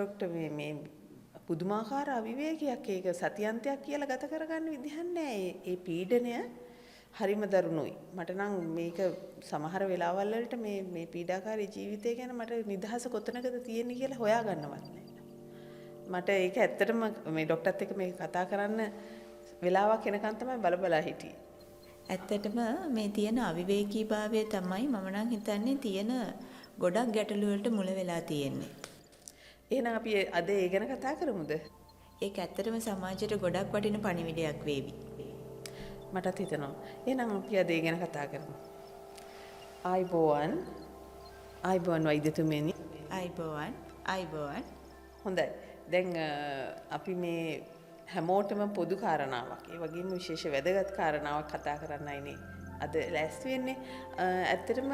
Doctor මේ පුදුමාකාර අවිවේකයක් ඒක සතියන්තයක් කියලා ගත කරගන්න විදිහක් නැහැ. ඒ පීඩනය හරිම දරුණුයි. මට නම් මේක සමහර වෙලාවල් වලට මේ පීඩාකාරී ජීවිතය ගැන මට නිදහස කොතනකද තියෙන්නේ කියලා හොයාගන්නවත් නැහැ. මට ඒක ඇත්තටම මේ ඩොක්ටර්ත් එක්ක මේක කතා කරන්න වෙලාවක් එනකන් තමයි බල හිටියේ. ඇත්තටම මේ තියෙන අවිවේකීභාවය තමයි මම නම් හිතන්නේ තියෙන ගොඩක් ගැටලු වලට මුල වෙලා තියෙන්නේ. එහෙනම් අපි අද ඒ ගැන කතා කරමුද? ඒක ඇත්තටම සමාජයට ගොඩක් වටින පණිවිඩයක් වේවි. මටත් හිතෙනවා. එහෙනම් අපි අද ඒ ගැන කතා කරමු. ආයිබෝවන් වෛද්‍යතුමනි. ආයිබෝවන්. හොඳයි. දැන් අපි මේ හැමෝටම පොදු කාරණාවක්, ඒ වගේම විශේෂ වැදගත් කාරණාවක් කතා කරන්නයිනේ අද ලෑස්ති වෙන්නේ. ඇත්තටම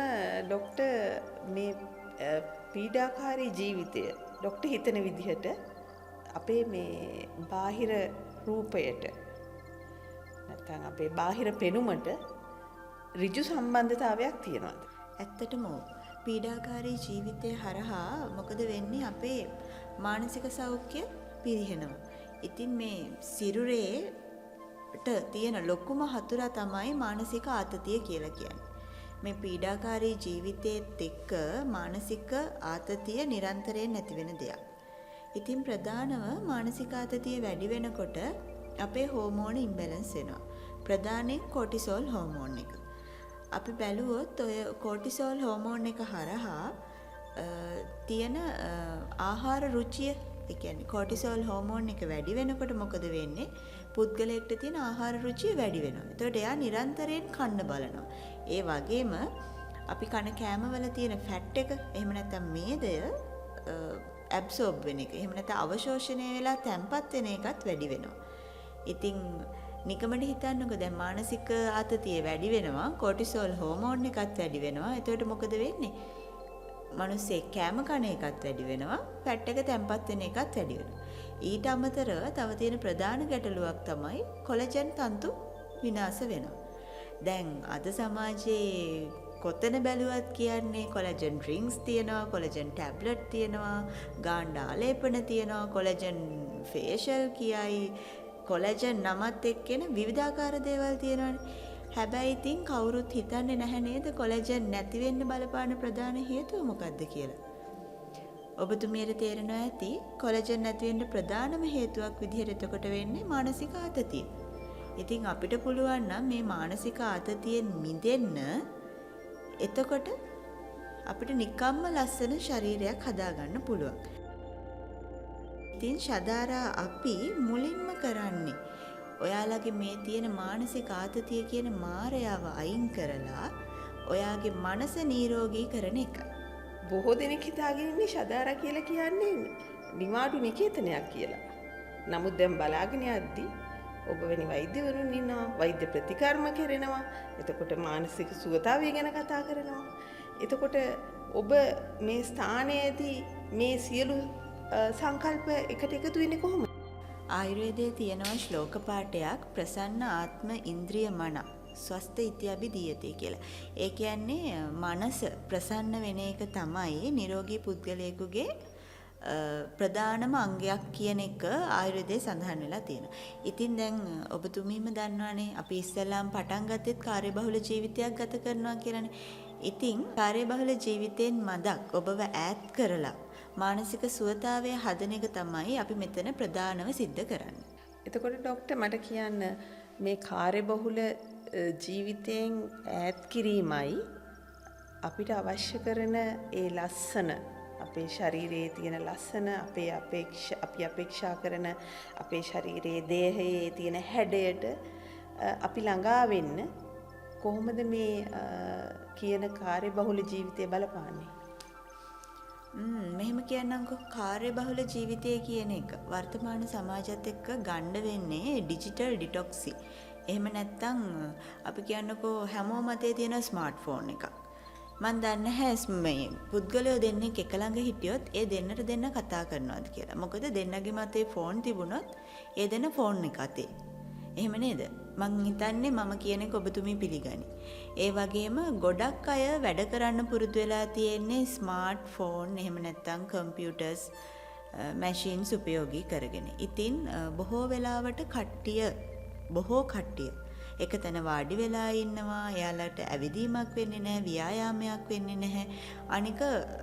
ડોක්ටර් මේ පීඩාකාරී ජීවිතය ડોක්ටර් හිතන විදිහට අපේ මේ බාහිර රූපයට නැත්නම් අපේ බාහිර පෙනුමට ඍජු සම්බන්ධතාවයක් තියෙනවද? ඇත්තටම පීඩාකාරී ජීවිතය හරහා මොකද වෙන්නේ? අපේ මානසික සෞඛ්‍ය පිරිහෙනවා. ඉතින් මේ සිරුරේට තියෙන ලොකුම හතුරා තමයි මානසික ආතතිය කියලා කියන්නේ. මේ පීඩාකාරී ජීවිතයේත් එක්ක මානසික ආතතිය නිරන්තරයෙන් නැති වෙන දෙයක්. ඉතින් ප්‍රධානව මානසික ආතතිය වැඩි වෙනකොට අපේ හෝමෝන ඉම්බැලන්ස් වෙනවා. ප්‍රධානයෙන් කෝටිසෝල් හෝමෝන් එක. අපි බැලුවොත් ඔය කෝටිසෝල් හෝමෝන් එක හරහා තියෙන ආහාර රුචිය, ඒ කියන්නේ කෝටිසෝල් හෝමෝන් එක වැඩි වෙනකොට මොකද වෙන්නේ? පුද්ගලයෙක්ට තියෙන ආහාර රුචිය වැඩි වෙනවා. එතකොට එයා නිරන්තරයෙන් කන්න බලනවා. ඒ වගේම අපි කන කෑමවල තියෙන ෆැට් එක, එහෙම නැත්නම් මේදය ඇබ්සෝබ් වෙන එක, එහෙම නැත්නම් අවශෝෂණය වෙලා තැම්පත් වෙන එකත් වැඩි වෙනවා. ඉතින් නිකමඩ හිතන්නකෝ දැන් මානසික ආතතිය වැඩි වෙනවා, කෝටිසෝල් හෝමෝන් එකත් වැඩි වෙනවා. එතකොට මොකද වෙන්නේ? මිනිස්සේ කෑම කන එකත් වැඩි වෙනවා, ෆැට් එක තැම්පත් වෙන එකත් වැඩි වෙනවා. ඊට අමතරව තව තියෙන ප්‍රධාන ගැටලුවක් තමයි කොලජන් තන්තු විනාශ වෙනවා. දැන් අද සමාජයේ කොතන බැලුවත් කියන්නේ කොලජන් ඩ්‍රින්ක්ස් තියෙනවා, කොලජන් ටැබ්ලට් තියෙනවා, ගාණ්ඩ ආලේපන තියෙනවා, කොලජන් ෆේෂල් කියයි, කොලජන් නමත් එක්කෙන විවිධාකාර දේවල් තියෙනවානේ. හැබැයි ඉතින් කවුරුත් හිතන්නේ නැහැ නේද කොලජන් නැති වෙන්න බලපාන ප්‍රධාන හේතුව මොකක්ද කියලා. ඔබතුමියට තේරෙනවා ඇති කොලජන් නැති වෙන්න ප්‍රධානම හේතුවක් විදිහට එතකොට වෙන්නේ මානසික ආතතිය. ඉතින් අපිට පුළුවන් නම් මේ මානසික ආතතියෙන් මිදෙන්න එතකොට අපිට නිකම්ම ලස්සන ශරීරයක් හදාගන්න පුළුවන්. ඉතින් ශදාරා අපි මුලින්ම කරන්නේ ඔයාලගේ මේ තියෙන මානසික ආතතිය කියන මායාව අයින් කරලා ඔයාගේ මනස නිරෝගී කරන එකයි. බොහෝ දෙනෙක් හිතාගෙන ඉන්නේ ශදාරා කියලා කියන්නේ නිවාඩු නිකේතනයක් කියලා. නමුත් දැන් බලාගෙන යද්දී ඔබ වැනි වෛද්‍යවරුන් ඉන්නවා, වෛද්‍ය ප්‍රතිකර්ම කරනවා, එතකොට මානසික සුවතාවය ගැන කතා කරනවා. එතකොට ඔබ මේ ස්ථානයේදී මේ සියලු සංකල්ප එකට එකතු වෙන්නේ කොහොමද? ආයුර්වේදයේ තියෙනවා ශ්ලෝක පාඨයක් ප්‍රසන්න ආත්ම ඉන්ද්‍රිය මන ස්වස්ත ඉත්‍යාභි දීයතේ කියලා. ඒ කියන්නේ මනස ප්‍රසන්න වෙන එක තමයි නිරෝගී පුද්ගලයෙකුගේ ප්‍රධානම අංගයක් කියන එක ආයුර්වේදයේ සඳහන් වෙලා තියෙනවා. ඉතින් දැන් ඔබතුමීම දන්නවනේ අපි ඉස්සෙල්ලාම පටන් ගත්තෙත් කාර්යබහුල ජීවිතයක් ගත කරනවා කියලානේ. ඉතින් කාර්යබහුල ජීවිතෙන් මදක් ඔබව ඈත් කරලා මානසික සුවතාවය හදන එක තමයි අපි මෙතන ප්‍රධානව සිද්ධ කරන්නේ. එතකොට ડોක්ටර් මට කියන්න මේ කාර්යබහුල ජීවිතයෙන් ඈත් කිරීමයි අපිට අවශ්‍ය කරන ඒ ලස්සන අපේ ශරීරයේ තියෙන ලස්සන අපි අපේක්ෂා කරන අපේ ශරීරයේ දේහයේ තියෙන හැඩයට අපි ළඟා වෙන්න කොහොමද මේ කියන කාර්යබහුල ජීවිතය බලපාන්නේ? මෙහෙම කියන්නම්කෝ කාර්යබහුල ජීවිතය කියන එක වර්තමාන සමාජයත් එක්ක ගන්න වෙන්නේ ඩිජිටල් ඩිටොක්සි. එහෙම නැත්නම් අපි කියන්නකෝ හැමෝම අතේ තියෙන ස්මාර්ට්ෆෝන් එකක්. මන් දන්නේ නැහැ මේ පුද්ගලයෝ දෙන්නෙක් එක ළඟ හිටියොත් ඒ දෙන්නට දෙන්න කතා කරනවාද කියලා. මොකද දෙන්නගේ මතේ ෆෝන් තිබුණොත් ඒ දෙන්න ෆෝන් එක අතේ. එහෙම නේද? මං හිතන්නේ මම කියන එක ඔබතුමී පිළිගනි. ඒ වගේම ගොඩක් අය වැඩ කරන්න පුරුදු වෙලා තියෙන්නේ ස්මාර්ට් ෆෝන් එහෙම නැත්නම් කම්පියුටර්ස් මැෂින්ස් උපයෝගී කරගෙන. ඉතින් බොහෝ වෙලාවට බොහෝ කට්ටිය එක තැන වාඩි වෙලා ඉන්නවා. එයාලට ඇවිදීමක් වෙන්නේ නැහැ, ව්‍යායාමයක් වෙන්නේ නැහැ. අනික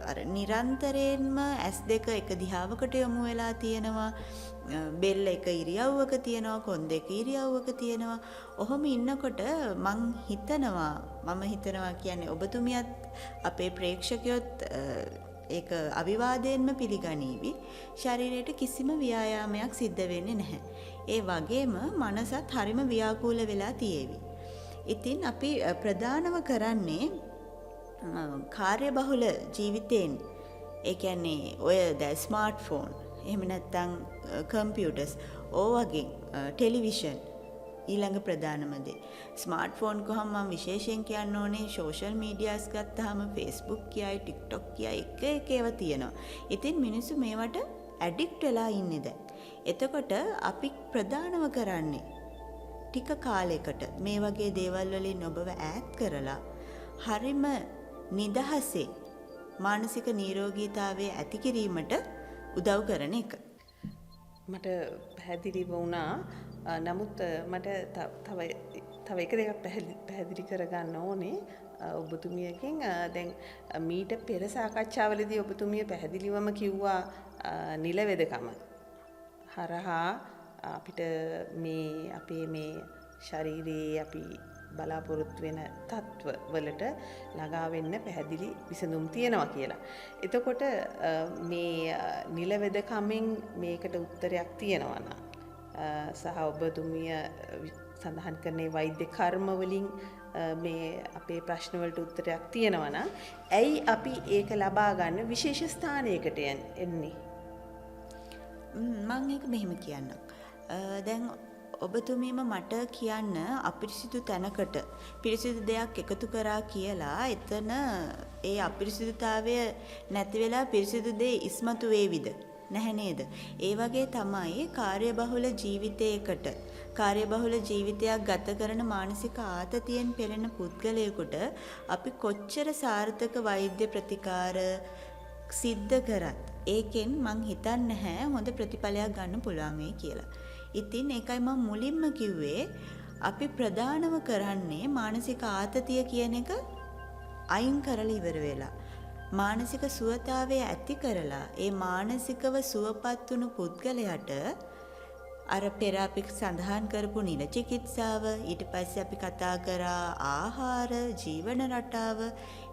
අර නිරන්තරයෙන්ම S2 එක දිහාවකට යොමු වෙලා තියෙනවා. බෙල්ල එක ඉරියව්වක තියෙනවා, කොන් දෙක ඉරියව්වක තියෙනවා. ඔහොම ඉන්නකොට මම හිතනවා කියන්නේ ඔබතුමියත් අපේ ප්‍රේක්ෂකයොත් ඒක අවිවාදයෙන්ම පිළිගනීවි. ශරීරයට කිසිම ව්‍යායාමයක් සිද්ධ වෙන්නේ නැහැ. ඒ වගේම මනසත් හරිම ව්‍යාකූල වෙලා තියෙවි. ඉතින් අපි ප්‍රධානව කරන්නේ කාර්යබහුල ජීවිතයෙන්, ඒ කියන්නේ ඔය දැන් ස්මාර්ට් ෆෝන්, එහෙම නැත්නම් කම්පියුටර්ස්, වගේ ටෙලිවිෂන් ඊළඟ ප්‍රධානම දේ. ස්මාර්ට් ෆෝන් කොහොම මම විශේෂයෙන් කියන්න ඕනේ සෝෂල් මීඩියාස් ගත්තාම Facebook කියයි TikTok කියයි එක ඒවා තියෙනවා. ඉතින් මිනිස්සු මේවට ඇඩික්ට් වෙලා ඉන්නේ දැන්. එතකොට අපි ප්‍රධානව කරන්නේ ටික කාලයකට මේ වගේ දේවල් වලින් ඔබව ඈත් කරලා හරිම නිදහසේ මානසික නිරෝගීතාවය ඇති කිරීමට උදව් කරන එක. මට පැහැදිලි වුණා. නමුත් මට තව එක දෙකක් පැහැදිලි කරගන්න ඕනේ ඔබතුමියකින්. දැන් මීට පෙර සාකච්ඡාවලදී ඔබතුමිය පැහැදිලිවම කිව්වා නිල වෙදකම හරහා අපිට මේ අපේ මේ ශරීරයේ අපි බලාපොරොත්තු වෙන තත්ත්ව වලට ළඟා වෙන්න පැහැදිලි විසඳුම් තියෙනවා කියලා. එතකොට මේ නිල වෙදකමෙන් මේකට උත්තරයක් තියෙනවා නම් සහ ඔබතුමිය සඳහන් කරන්නේ වෛද්‍ය කර්ම වලින් මේ අපේ ප්‍රශ්න වලට උත්තරයක් තියෙනවා නම් ඇයි අපි ඒක ලබා ගන්න විශේෂ ස්ථානයකට එන්නේ? මම ඒක මෙහෙම කියන්නම්. දැන් ඔබතුමීම මට කියන්න අපිරිසිදු තැනකට පිරිසිදු දෙයක් එකතු කරා කියලා එතන ඒ අපිරිසිදුතාවය නැති වෙලා පිරිසිදු දේ ඉස්මතු වේවිද? නැහැ නේද? ඒ වගේ තමයි කාර්යබහුල ජීවිතයක් ගත කරන මානසික ආතතියෙන් පෙළෙන පුද්ගලයෙකුට අපි කොච්චර සාර්ථක වෛද්‍ය ප්‍රතිකාර සිද්ධ කරත් ඒකෙන් මං හිතන්නේ නැහැ හොඳ ප්‍රතිඵලයක් ගන්න පුළුවන් වෙයි කියලා. ඉතින් ඒකයි මම මුලින්ම කිව්වේ අපි ප්‍රධානම කරන්නේ මානසික ආතතිය කියන එක අයින් කරලා ඉවර වෙලා මානසික සුවතාවය ඇති කරලා ඒ මානසිකව සුවපත් වුණු පුද්ගලයාට අර පෙර අපි සඳහන් කරපු නිල චිකිත්සාව, ඊට පස්සේ අපි කතා කරා ආහාර, ජීවන රටාව,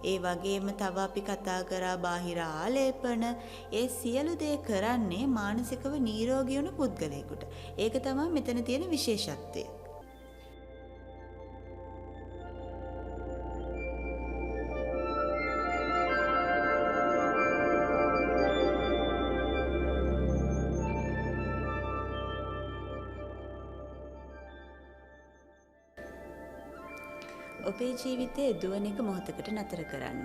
ඒ වගේම තව අපි කතා කරා බාහිර ආලේපන, ඒ සියලු දේ කරන්නේ මානසිකව නිරෝගී වුණු පුද්ගලයෙකුට. ඒක තමයි මෙතන තියෙන විශේෂත්වය. ඔබේ ජීවිතයේ දුවන එක මොහොතකට නතර කරන්න.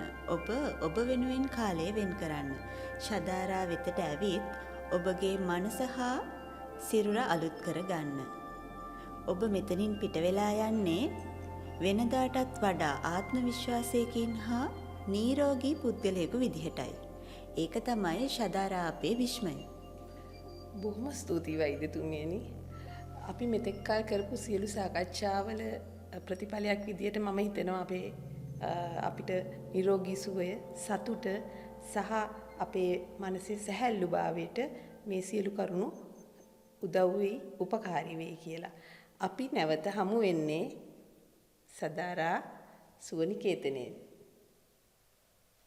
ඔබ වෙනුවෙන් කාලය වෙන් කරන්න. ශදාරා වෙතට ඇවිත් ඔබගේ මනස හා සිරුර අලුත් කරගන්න. ඔබ මෙතනින් පිට වෙලා යන්නේ වෙනදාටත් වඩා ආත්ම විශ්වාසයකින් හා නිරෝගී පුද්ගලයෙකු විදිහටයි. ඒක තමයි ශදාරා අපේ විශ්මය. බොහොම ස්තුතියි වෛද්‍යතුමියනි. අපි මෙතෙක් කල් කරපු සියලු සාකච්ඡාවල ප්‍රතිඵලයක් විදියට මම හිතනවා අපිට නිරෝගී සුවය, සතුට සහ අපේ මනසේ සැහැල්ලුභාවයට මේ සියලු කරුණු උදව් වෙයි, උපකාරී වෙයි කියලා. අපි නැවත හමු වෙන්නේ සදාරා සුවනිකේතනයේ.